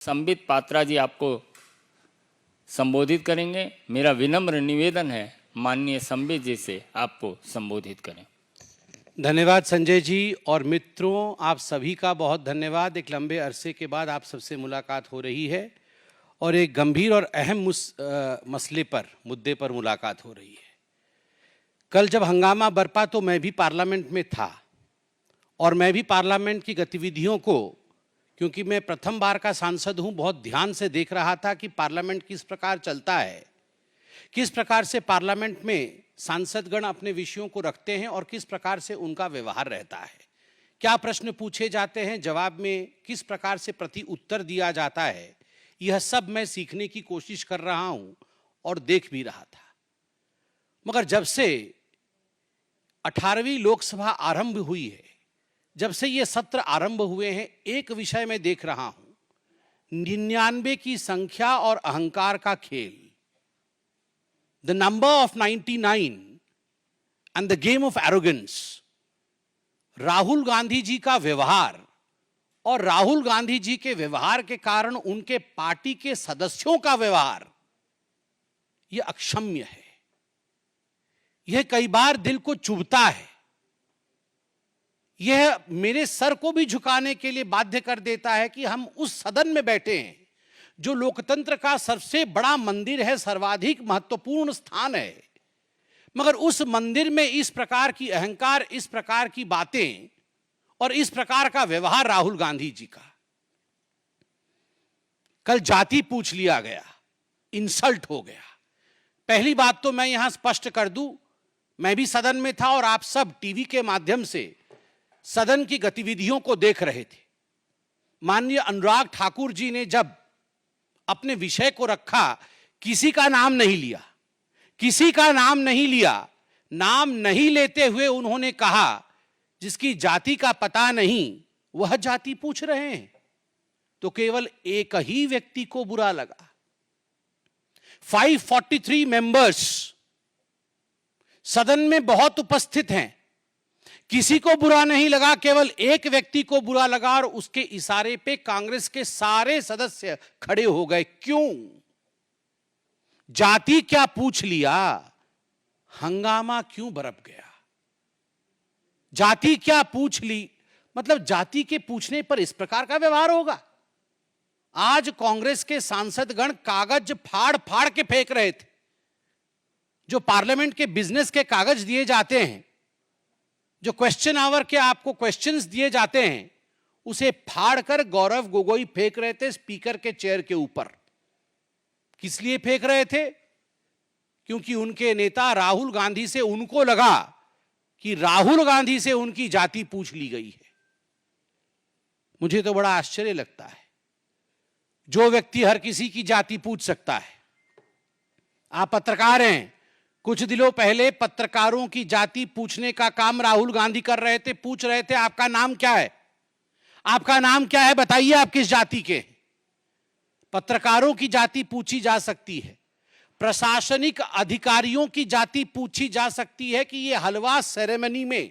संबित पात्रा जी आपको संबोधित करेंगे। मेरा विनम्र निवेदन है माननीय संबित जी से आपको संबोधित करें। धन्यवाद संजय जी और मित्रों, आप सभी का बहुत धन्यवाद। एक लंबे अरसे के बाद आप सबसे मुलाकात हो रही है और एक गंभीर और अहम मुद्दे पर मुलाकात हो रही है। कल जब हंगामा बरपा तो मैं भी पार्लियामेंट में था और मैं भी पार्लियामेंट की गतिविधियों को, क्योंकि मैं प्रथम बार का सांसद हूं, बहुत ध्यान से देख रहा था कि पार्लियामेंट किस प्रकार चलता है, किस प्रकार से पार्लियामेंट में सांसदगण अपने विषयों को रखते हैं और किस प्रकार से उनका व्यवहार रहता है, क्या प्रश्न पूछे जाते हैं, जवाब में किस प्रकार से प्रति उत्तर दिया जाता है। यह सब मैं सीखने की कोशिश कर रहा हूं और देख भी रहा था। मगर जब से 18वीं लोकसभा आरंभ हुई है, जब से ये सत्र आरंभ हुए हैं, एक विषय मैं देख रहा हूं, 99 की संख्या और अहंकार का खेल। The number of 99 and the game of arrogance। Rahul Gandhi जी का व्यवहार और राहुल गांधी जी के व्यवहार के कारण उनके पार्टी के सदस्यों का व्यवहार, यह अक्षम्य है। यह कई बार दिल को चुभता है। यह मेरे सर को भी झुकाने के लिए बाध्य कर देता है कि हम उस सदन में बैठे हैं जो लोकतंत्र का सबसे बड़ा मंदिर है, सर्वाधिक महत्वपूर्ण स्थान है, मगर उस मंदिर में इस प्रकार की अहंकार, इस प्रकार की बातें और इस प्रकार का व्यवहार राहुल गांधी जी का। कल जाति पूछ लिया गया, इंसल्ट हो गया। पहली बात तो मैं यहां स्पष्ट कर दूं, मैं भी सदन में था और आप सब टीवी के माध्यम से सदन की गतिविधियों को देख रहे थे। माननीय अनुराग ठाकुर जी ने जब अपने विषय को रखा, किसी का नाम नहीं लिया, किसी का नाम नहीं लिया। नाम नहीं लेते हुए उन्होंने कहा जिसकी जाति का पता नहीं वह जाति पूछ रहे हैं, तो केवल एक ही व्यक्ति को बुरा लगा। 543 मेंबर्स सदन में बहुत उपस्थित हैं, किसी को बुरा नहीं लगा, केवल एक व्यक्ति को बुरा लगा और उसके इशारे पे कांग्रेस के सारे सदस्य खड़े हो गए। क्यों? जाति क्या पूछ लिया, हंगामा क्यों बरप गया? जाति क्या पूछ ली, मतलब जाति के पूछने पर इस प्रकार का व्यवहार होगा? आज कांग्रेस के सांसदगण कागज फाड़ फाड़ के फेंक रहे थे। जो पार्लियामेंट के बिजनेस के कागज दिए जाते हैं, जो क्वेश्चन आवर के आपको क्वेश्चंस दिए जाते हैं, उसे फाड़कर गौरव गोगोई फेंक रहे थे स्पीकर के चेयर के ऊपर। किस लिए फेंक रहे थे? क्योंकि उनके नेता राहुल गांधी से उनको लगा कि राहुल गांधी से उनकी जाति पूछ ली गई है। मुझे तो बड़ा आश्चर्य लगता है, जो व्यक्ति हर किसी की जाति पूछ सकता है। आप पत्रकार हैं, कुछ दिनों पहले पत्रकारों की जाति पूछने का काम राहुल गांधी कर रहे थे। पूछ रहे थे आपका नाम क्या है, आपका नाम क्या है, बताइए आप किस जाति के। पत्रकारों की जाति पूछी जा सकती है, प्रशासनिक अधिकारियों की जाति पूछी जा सकती है कि ये हलवा सेरेमनी में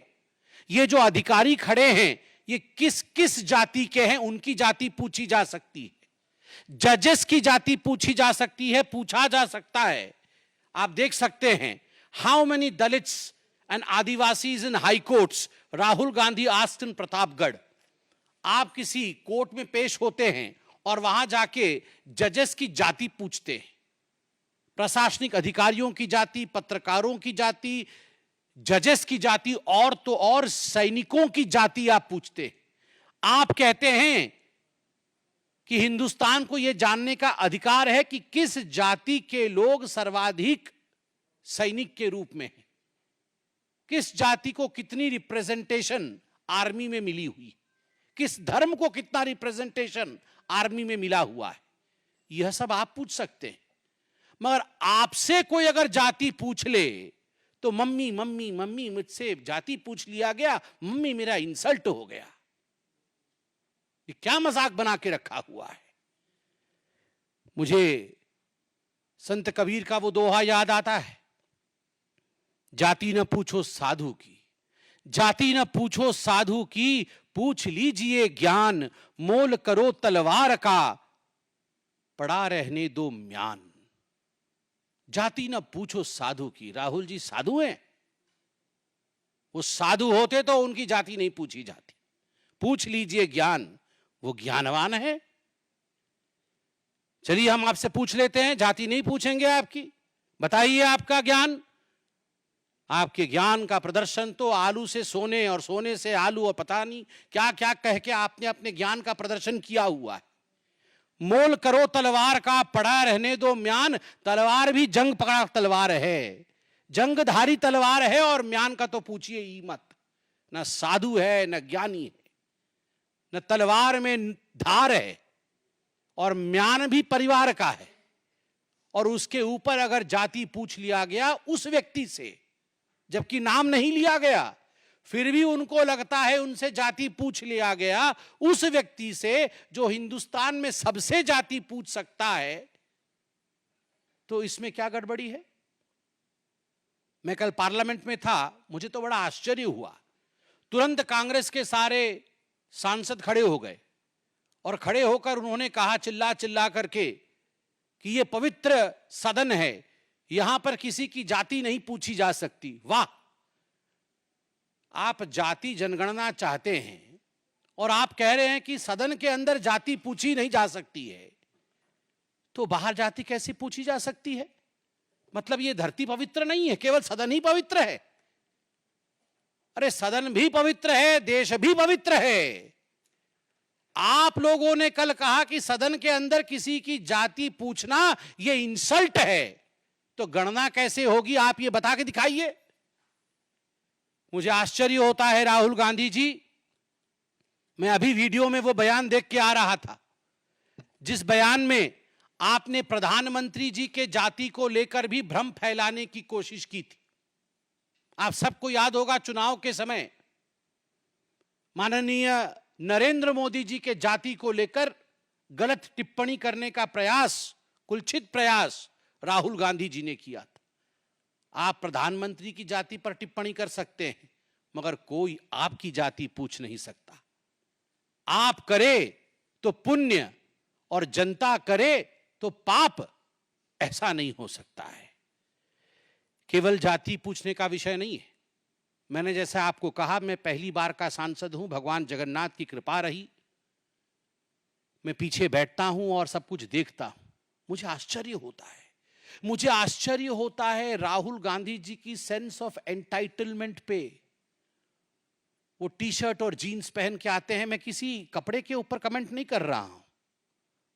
ये जो अधिकारी खड़े हैं ये किस किस जाति के हैं, उनकी जाति पूछी जा सकती है। जजेस की जाति पूछी जा सकती है, पूछा जा सकता है। आप देख सकते हैं, how many Dalits and Adivasis in high courts Rahul Gandhi asked in Pratapgarh. आप किसी कोर्ट में पेश होते हैं और वहां जाके जजेस की जाति पूछते हैं, प्रशासनिक अधिकारियों की जाति, पत्रकारों की जाति, जजेस की जाति, और तो और सैनिकों की जाति आप पूछते हैं। आप कहते हैं कि हिंदुस्तान को यह जानने का अधिकार है कि किस जाति के लोग सर्वाधिक सैनिक के रूप में हैं, किस जाति को कितनी रिप्रेजेंटेशन आर्मी में मिली हुई, किस धर्म को कितना रिप्रेजेंटेशन आर्मी में मिला हुआ है। यह सब आप पूछ सकते हैं। मगर आपसे कोई अगर जाति पूछ ले तो मम्मी मम्मी मम्मी, मुझसे जाति पूछ लिया गया, मम्मी मेरा इंसल्ट हो गया। ये क्या मजाक बना के रखा हुआ है? मुझे संत कबीर का वो दोहा याद आता है, जाति न पूछो साधु की, जाति न पूछो साधु की, पूछ लीजिए ज्ञान, मोल करो तलवार का, पड़ा रहने दो म्यान, जाति न पूछो साधु की। राहुल जी साधु हैं? वो साधु होते तो उनकी जाति नहीं पूछी जाती। पूछ लीजिए ज्ञान, वो ज्ञानवान है। चलिए हम आपसे पूछ लेते हैं, जाति नहीं पूछेंगे आपकी, बताइए आपका ज्ञान। आपके ज्ञान का प्रदर्शन तो आलू से सोने और सोने से आलू और पता नहीं क्या क्या कह के आपने अपने ज्ञान का प्रदर्शन किया हुआ है। मोल करो तलवार का, पड़ा रहने दो म्यान। तलवार भी जंग पकड़ा तलवार है, जंगधारी तलवार है, और म्यान का तो पूछिए ही मत। न साधु है, न ज्ञानी है, न तलवार में धार है, और म्यान भी परिवार का है। और उसके ऊपर अगर जाति पूछ लिया गया उस व्यक्ति से, जबकि नाम नहीं लिया गया, फिर भी उनको लगता है उनसे जाति पूछ लिया गया, उस व्यक्ति से जो हिंदुस्तान में सबसे जाति पूछ सकता है, तो इसमें क्या गड़बड़ी है? मैं कल पार्लियामेंट में था, मुझे तो बड़ा आश्चर्य हुआ। तुरंत कांग्रेस के सारे सांसद खड़े हो गए और खड़े होकर उन्होंने कहा चिल्ला चिल्ला करके कि ये पवित्र सदन है, यहां पर किसी की जाति नहीं पूछी जा सकती। वाह! आप जाति जनगणना चाहते हैं और आप कह रहे हैं कि सदन के अंदर जाति पूछी नहीं जा सकती है, तो बाहर जाति कैसी पूछी जा सकती है? मतलब ये धरती पवित्र नहीं है, केवल सदन ही पवित्र है? अरे सदन भी पवित्र है, देश भी पवित्र है। आप लोगों ने कल कहा कि सदन के अंदर किसी की जाति पूछना यह इंसल्ट है, तो गणना कैसे होगी आप ये बता के दिखाइए। मुझे आश्चर्य होता है राहुल गांधी जी, मैं अभी वीडियो में वो बयान देख के आ रहा था जिस बयान में आपने प्रधानमंत्री जी के जाति को लेकर भी भ्रम फैलाने की कोशिश की थी। आप सबको याद होगा चुनाव के समय माननीय नरेंद्र मोदी जी के जाति को लेकर गलत टिप्पणी करने का प्रयास, कुलक्षित प्रयास राहुल गांधी जी ने किया था। आप प्रधानमंत्री की जाति पर टिप्पणी कर सकते हैं, मगर कोई आपकी जाति पूछ नहीं सकता। आप करे तो पुण्य और जनता करे तो पाप, ऐसा नहीं हो सकता है। केवल जाति पूछने का विषय नहीं है। मैंने जैसा आपको कहा, मैं पहली बार का सांसद हूं, भगवान जगन्नाथ की कृपा रही। मैं पीछे बैठता हूं और सब कुछ देखता हूं, मुझे आश्चर्य होता है। मुझे आश्चर्य होता है राहुल गांधी जी की सेंस ऑफ एंटाइटलमेंट पे। वो टी शर्ट और जीन्स पहन के आते हैं, मैं किसी कपड़े के ऊपर कमेंट नहीं कर रहा हूं।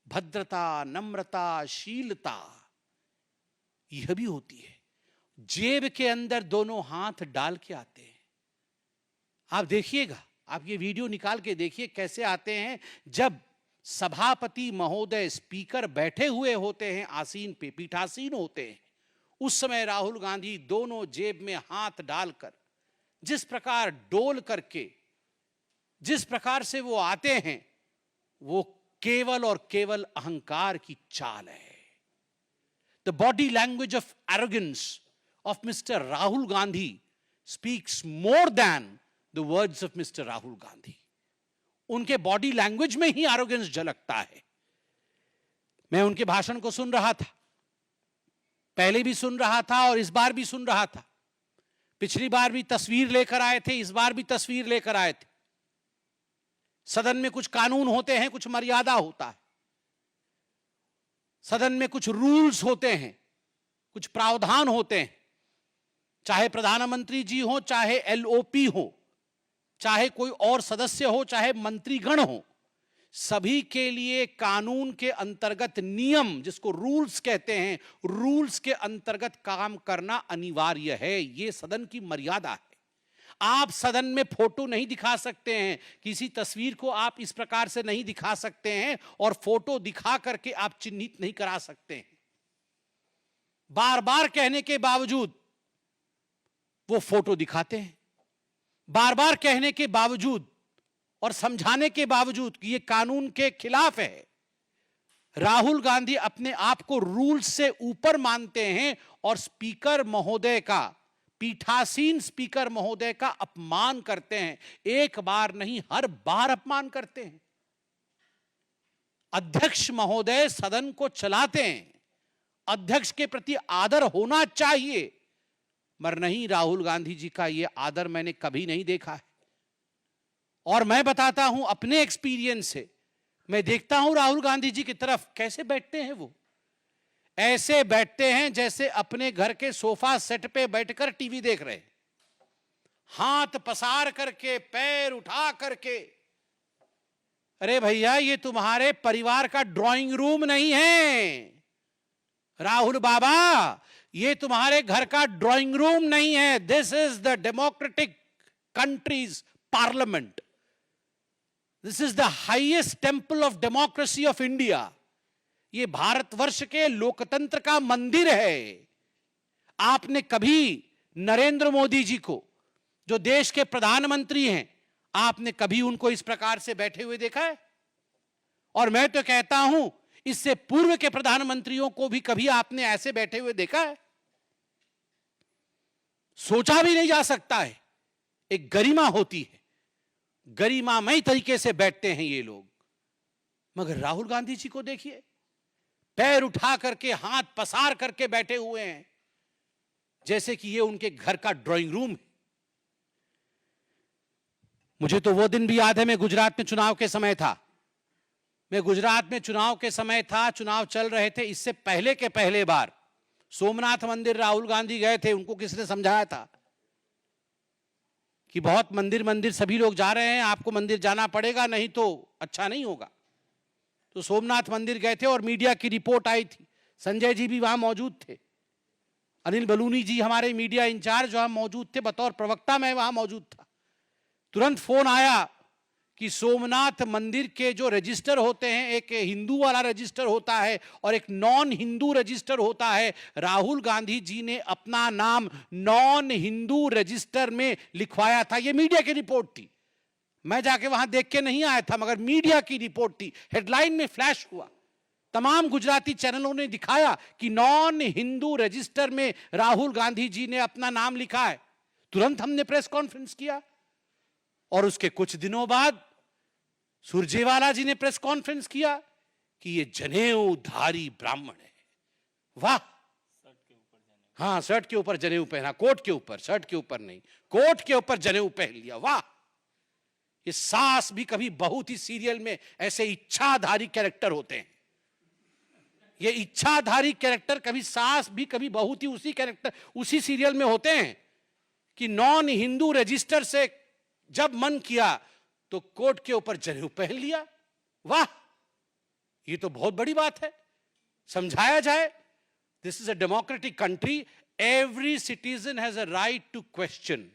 भद्रता, नम्रता, शीलता यह भी होती है। जेब के अंदर दोनों हाथ डाल के आते हैं। आप देखिएगा, आप ये वीडियो निकाल के देखिए कैसे आते हैं। जब सभापति महोदय, स्पीकर बैठे हुए होते हैं आसीन पे, पीठासीन होते हैं, उस समय राहुल गांधी दोनों जेब में हाथ डालकर जिस प्रकार डोल करके, जिस प्रकार से वो आते हैं, वो केवल और केवल अहंकार की चाल है। The body language of arrogance of Mr. Rahul Gandhi speaks more than the words of Mr. Rahul Gandhi. उनके बॉडी लैंग्वेज में ही एरोगेंस झलकता है। मैं उनके भाषण को सुन रहा था, पहले भी सुन रहा था और इस बार भी सुन रहा था। पिछली बार भी तस्वीर लेकर आए थे, इस बार भी तस्वीर लेकर आए थे। सदन में कुछ कानून होते हैं, कुछ मर्यादा होता है। सदन में कुछ रूल्स होते हैं, कुछ प्रावधान होते हैं। चाहे प्रधानमंत्री जी हो, चाहे एलओपी हो, चाहे कोई और सदस्य हो, चाहे मंत्रीगण हो, सभी के लिए कानून के अंतर्गत नियम, जिसको रूल्स कहते हैं, रूल्स के अंतर्गत काम करना अनिवार्य है। यह सदन की मर्यादा है। आप सदन में फोटो नहीं दिखा सकते हैं, किसी तस्वीर को आप इस प्रकार से नहीं दिखा सकते हैं और फोटो दिखा करके आप चिन्हित नहीं करा सकते हैं। बार बार कहने के बावजूद वो फोटो दिखाते हैं। बार बार कहने के बावजूद और समझाने के बावजूद कि ये कानून के खिलाफ है, राहुल गांधी अपने आप को रूल से ऊपर मानते हैं और स्पीकर महोदय का, पीठासीन स्पीकर महोदय का अपमान करते हैं। एक बार नहीं, हर बार अपमान करते हैं। अध्यक्ष महोदय सदन को चलाते हैं, अध्यक्ष के प्रति आदर होना चाहिए, मगर नहीं, राहुल गांधी जी का यह आदर मैंने कभी नहीं देखा है। और मैं बताता हूं अपने एक्सपीरियंस से, मैं देखता हूं राहुल गांधी जी की तरफ कैसे बैठते हैं। वो ऐसे बैठते हैं जैसे अपने घर के सोफा सेट पे बैठकर टीवी देख रहे हैं, हाथ पसार करके, पैर उठा करके। अरे भैया, ये तुम्हारे परिवार का ड्राइंग रूम नहीं है राहुल बाबा, ये तुम्हारे घर का ड्राइंग रूम नहीं है। This is the democratic countries parliament, this is the highest temple of democracy of India. ये भारतवर्ष के लोकतंत्र का मंदिर है। आपने कभी नरेंद्र मोदी जी को, जो देश के प्रधानमंत्री हैं, आपने कभी उनको इस प्रकार से बैठे हुए देखा है? और मैं तो कहता हूं, इससे पूर्व के प्रधानमंत्रियों को भी कभी आपने ऐसे बैठे हुए देखा है? सोचा भी नहीं जा सकता है। एक गरिमा होती है, गरिमामय तरीके से बैठते हैं ये लोग। मगर राहुल गांधी जी को देखिए, पैर उठा करके, हाथ पसार करके बैठे हुए हैं, जैसे कि ये उनके घर का ड्राइंग रूम है। मुझे तो वो दिन भी याद है, मैं गुजरात में चुनाव के समय था। चुनाव चल रहे थे। इससे पहले के पहले बार सोमनाथ मंदिर राहुल गांधी गए थे। उनको किसने समझाया था कि बहुत मंदिर सभी लोग जा रहे हैं, आपको मंदिर जाना पड़ेगा, नहीं तो अच्छा नहीं होगा। तो सोमनाथ मंदिर गए थे और मीडिया की रिपोर्ट आई थी। संजय जी भी वहां मौजूद थे, अनिल बलूनी जी हमारे मीडिया इंचार्ज वहां मौजूद थे, बतौर प्रवक्ता मैं वहां मौजूद था। तुरंत फोन आया कि सोमनाथ मंदिर के जो रजिस्टर होते हैं, एक हिंदू वाला रजिस्टर होता है और एक नॉन हिंदू रजिस्टर होता है। राहुल गांधी जी ने अपना नाम नॉन हिंदू रजिस्टर में लिखवाया था। यह मीडिया की रिपोर्ट थी, मैं जाके वहां देख के नहीं आया था, मगर मीडिया की रिपोर्ट थी, हेडलाइन में फ्लैश हुआ। तमाम गुजराती चैनलों ने दिखाया कि नॉन हिंदू रजिस्टर में राहुल गांधी जी ने अपना नाम लिखा है। तुरंत हमने प्रेस कॉन्फ्रेंस किया और उसके कुछ दिनों बाद सुरजेवाला जी ने प्रेस कॉन्फ्रेंस किया कि ये जनेऊधारी ब्राह्मण है। वाह, हाँ, शर्ट के ऊपर जनेऊ पहना, कोट के ऊपर, शर्ट के ऊपर नहीं, कोट के ऊपर जनेऊ पहन लिया। वाह, ये सास भी कभी बहुत ही सीरियल में ऐसे इच्छाधारी कैरेक्टर होते हैं। ये इच्छाधारी कैरेक्टर कभी सास भी कभी बहुत ही उसी कैरेक्टर, उसी सीरियल में होते हैं कि नॉन हिंदू रजिस्टर से जब मन किया तो कोट के ऊपर जनेऊ पहन लिया। वाह, ये तो बहुत बड़ी बात है, समझाया जाए। This is a democratic country, every citizen has a right to question.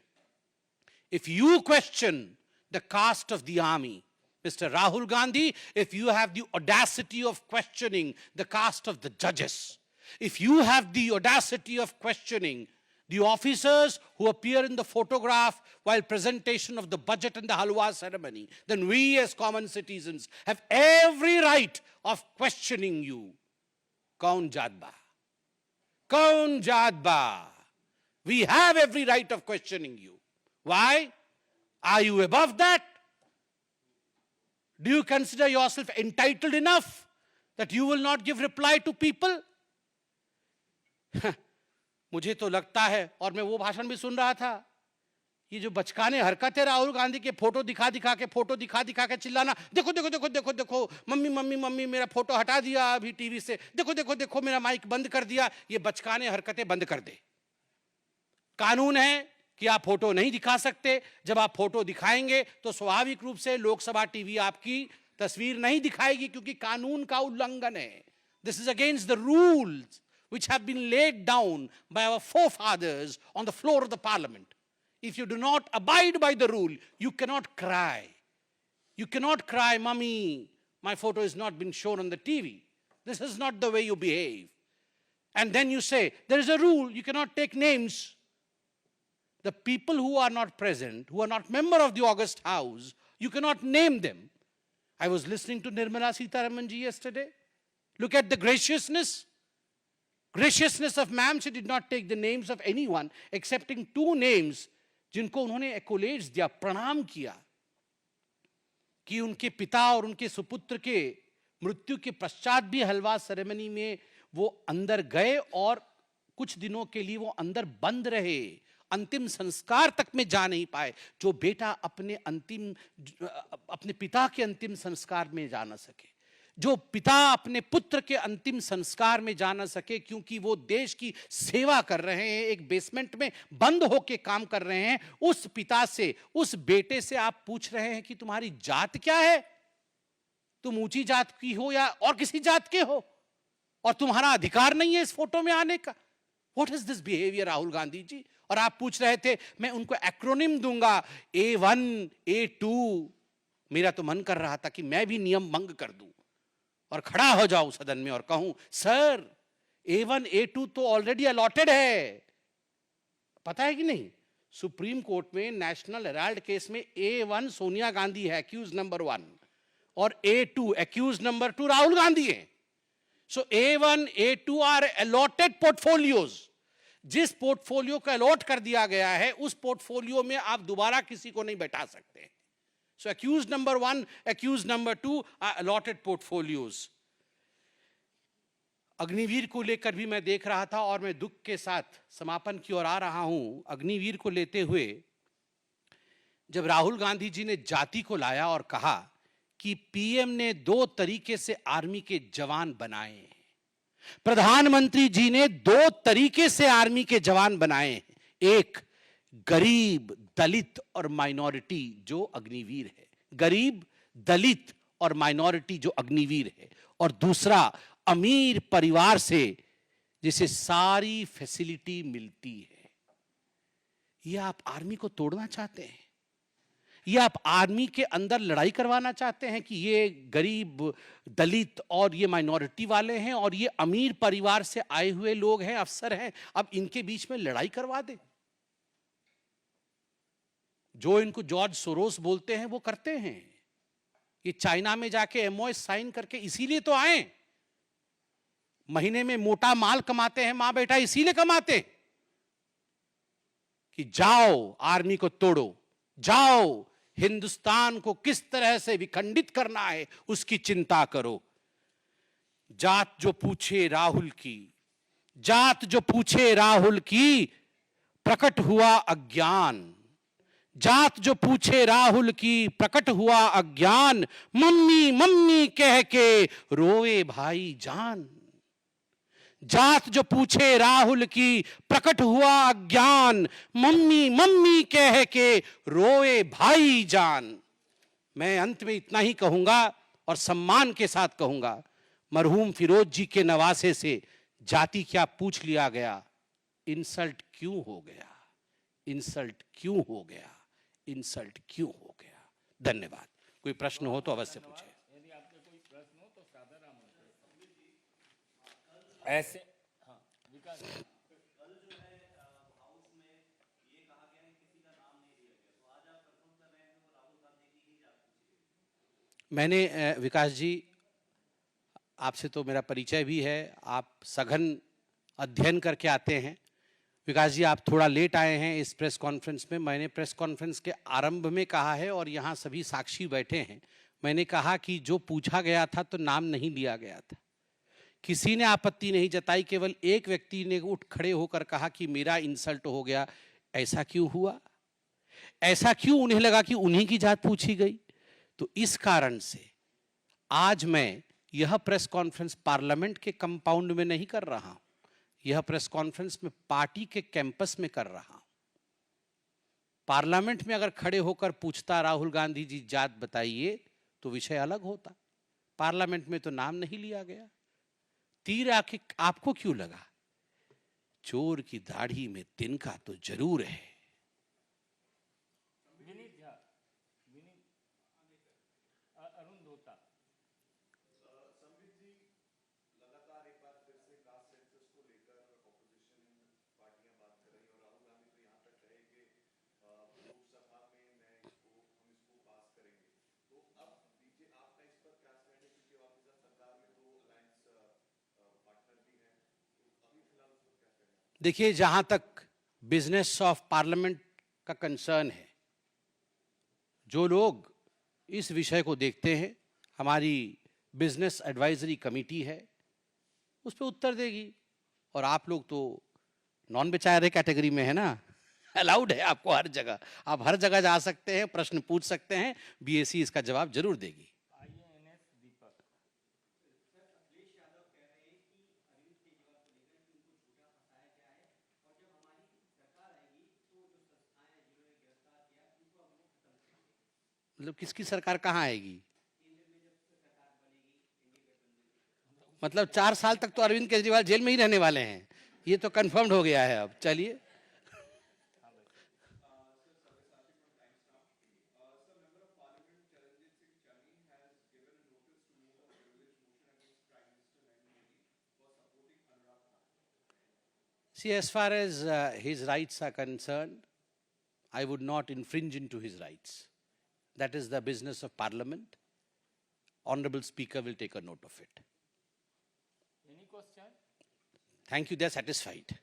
If you question the caste of the army, Mr. Rahul Gandhi, if you have the audacity of questioning the caste of the judges, if you have the audacity of questioning the officers who appear in the photograph while presentation of the budget and the halwa ceremony, then we as common citizens have every right of questioning you. Kaun jaat ba? Kaun jaat ba? We have every right of questioning you. Why? Are you above that? Do you consider yourself entitled enough that you will not give reply to people? मुझे तो लगता है, और मैं वो भाषण भी सुन रहा था, ये जो बचकाने हरकत है राहुल गांधी के, फोटो दिखा दिखा के चिल्लाना, देखो देखो देखो देखो देखो, मम्मी मम्मी मम्मी मेरा फोटो हटा दिया अभी टीवी से, देखो देखो देखो मेरा माइक बंद कर दिया। ये बचकाने हरकतें बंद कर दे। कानून है कि आप फोटो नहीं दिखा सकते। जब आप फोटो दिखाएंगे तो स्वाभाविक रूप से लोकसभा टीवी आपकी तस्वीर नहीं दिखाएगी, क्योंकि कानून का उल्लंघन है। This is against the rules which have been laid down by our forefathers on the floor of the parliament. If you do not abide by the rule, you cannot cry. You cannot cry, "Mummy, my photo has not been shown on the TV." This is not the way you behave. And then you say, there is a rule, you cannot take names. The people who are not present, who are not member of the August House, you cannot name them. I was listening to Nirmala Sitharaman ji yesterday. Look at the graciousness of ma'am. She did not take the names of anyone excepting 2 names जिनको उन्होंने accolades दिया, प्रणाम किया कि उनके पिता और उनके सुपुत्र के मृत्यु के पश्चात भी हलवा सेरेमनी में वो अंदर गए और कुछ दिनों के लिए वो अंदर बंद रहे, अंतिम संस्कार तक में जा नहीं पाए। जो बेटा अपने पिता के अंतिम संस्कार में जा ना सके, जो पिता अपने पुत्र के अंतिम संस्कार में जा ना सके क्योंकि वो देश की सेवा कर रहे हैं, एक बेसमेंट में बंद होके काम कर रहे हैं, उस पिता से, उस बेटे से आप पूछ रहे हैं कि तुम्हारी जात क्या है, तुम ऊंची जात की हो या और किसी जात के हो, और तुम्हारा अधिकार नहीं है इस फोटो में आने का। What is this behaviour Rahul Gandhi ji? और आप पूछ रहे थे मैं उनको एक्रोनिम दूंगा A1 A2। मेरा तो मन कर रहा था कि मैं भी नियम भंग कर दूं और खड़ा हो जाऊं सदन में और कहूं सर A1 A2 तो ऑलरेडी अलॉटेड है। पता है कि नहीं, सुप्रीम कोर्ट में नेशनल हेराल्ड केस में A1 सोनिया गांधी है, एक्यूज नंबर 1, और A2 accused number 2 Rahul Gandhi है। So A1 A2 are allotted portfolios. जिस पोर्टफोलियो को अलॉट कर दिया गया है उस पोर्टफोलियो में आप दोबारा किसी को नहीं बैठा सकते। So accused number 1, accused number 2 are allotted portfolios. Agniveer को लेकर भी मैं देख रहा था और मैं दुख के साथ समापन की ओर आ रहा हूं। अग्निवीर को लेते हुए जब राहुल गांधी जी ने जाति को लाया और कहा कि पीएम ने 2 तरीके से आर्मी के जवान बनाए हैं, प्रधानमंत्री जी ने 2 तरीके से आर्मी के जवान बनाए हैं, एक गरीब, दलित और माइनॉरिटी जो अग्निवीर है, गरीब, दलित और माइनॉरिटी जो अग्निवीर है, और दूसरा अमीर परिवार से जिसे सारी फैसिलिटी मिलती है। यह आप आर्मी को तोड़ना चाहते हैं? ये आप आर्मी के अंदर लड़ाई करवाना चाहते हैं कि ये गरीब, दलित और ये माइनॉरिटी वाले हैं और ये अमीर परिवार से आए हुए लोग हैं, अफसर हैं, अब इनके बीच में लड़ाई करवा दे? जो इनको जॉर्ज सोरोस बोलते हैं वो करते हैं। ये चाइना में जाके MOS साइन करके इसीलिए तो आए, महीने में मोटा माल कमाते हैं मां बेटा, इसीलिए कमाते हैं कि जाओ आर्मी को तोड़ो, जाओ हिंदुस्तान को किस तरह से विखंडित करना है उसकी चिंता करो। जात जो पूछे राहुल की, जात जो पूछे राहुल की, प्रकट हुआ अज्ञान। जात जो पूछे राहुल की, प्रकट हुआ अज्ञान। मम्मी मम्मी कह के रोए भाई जान। जात जो पूछे राहुल की, प्रकट हुआ अज्ञान। मम्मी मम्मी कह के रोए भाई जान। मैं अंत में इतना ही कहूंगा और सम्मान के साथ कहूंगा, मरहूम फिरोज जी के नवासे से जाति क्या पूछ लिया गया, इंसल्ट क्यों हो गया, इंसल्ट क्यों हो गया, इंसल्ट क्यों हो गया। धन्यवाद। कोई प्रश्न हो तो अवश्य पूछे। यदि आपके कोई प्रश्न हो तो सादर ऐसे। हाँ, विकास कल जो है हाउस में ये कहा गया है किसी का नाम नहीं लिया गया, तो आज आप कंफर्म कर रहे हैं कि वो राहुल गांधी की ही जात पूछी? मैंने विकास जी आपसे तो मेरा परिचय भी है, आप सघन अध्ययन करके आते हैं। विकास जी आप थोड़ा लेट आए हैं इस प्रेस कॉन्फ्रेंस में। मैंने प्रेस कॉन्फ्रेंस के आरंभ में कहा है और यहाँ सभी साक्षी बैठे हैं, मैंने कहा कि जो पूछा गया था तो नाम नहीं लिया गया था। किसी ने आपत्ति नहीं जताई, केवल एक व्यक्ति ने उठ खड़े होकर कहा कि मेरा इंसल्ट हो गया। ऐसा क्यों हुआ? ऐसा क्यों उन्हें लगा कि उन्हीं की जात पूछी गई? तो इस कारण से आज मैं यह प्रेस कॉन्फ्रेंस पार्लियामेंट के कंपाउंड में नहीं कर रहा हूं, यह प्रेस कॉन्फ्रेंस में पार्टी के कैंपस में कर रहा हूं। पार्लियामेंट में अगर खड़े होकर पूछता राहुल गांधी जी जात बताइए तो विषय अलग होता। पार्लियामेंट में तो नाम नहीं लिया गया। तीर आके आपको क्यों लगा? चोर की दाढ़ी में तिनका तो जरूर है। विनीत झा, विनीत अरुण धोता। संबित जी, लगातार एक बार फिर से कास्ट सेंसस को लेकर ऑपोजिशन पार्टियां बात कर रही और राहुल गांधी तो यहाँ तक कहे कि लोकसभा में हम इसको पास करेंगे। तो अब बीजेपी आपका इस पर क्या स्टैंड है, क्योंकि आप इस सरकार में तो अलायंस पार्टनर भी हैं, तो अभी फिलहाल उस पर क्या कहना? देखिए, जहां तक बिजनेस ऑफ पार्लियामेंट का कंसर्न है, जो लोग इस विषय को देखते हैं, हमारी बिजनेस एडवाइजरी कमेटी है, उस पर उत्तर देगी। और आप लोग तो नॉन बेचारे कैटेगरी में है ना, अलाउड है आपको हर जगह, आप हर जगह जा सकते हैं, प्रश्न पूछ सकते हैं, बीएससी इसका जवाब जरूर देगी। मतलब किसकी सरकार कहाँ आएगी? मतलब 4 साल तक तो अरविंद केजरीवाल जेल में ही रहने वाले हैं, ये तो कंफर्म्ड हो गया है अब। चलिए, see, as far as his rights are concerned, I would not infringe into his rights. That is the business of Parliament. Honorable Speaker will take a note of it. Any question? Thank you, they're satisfied.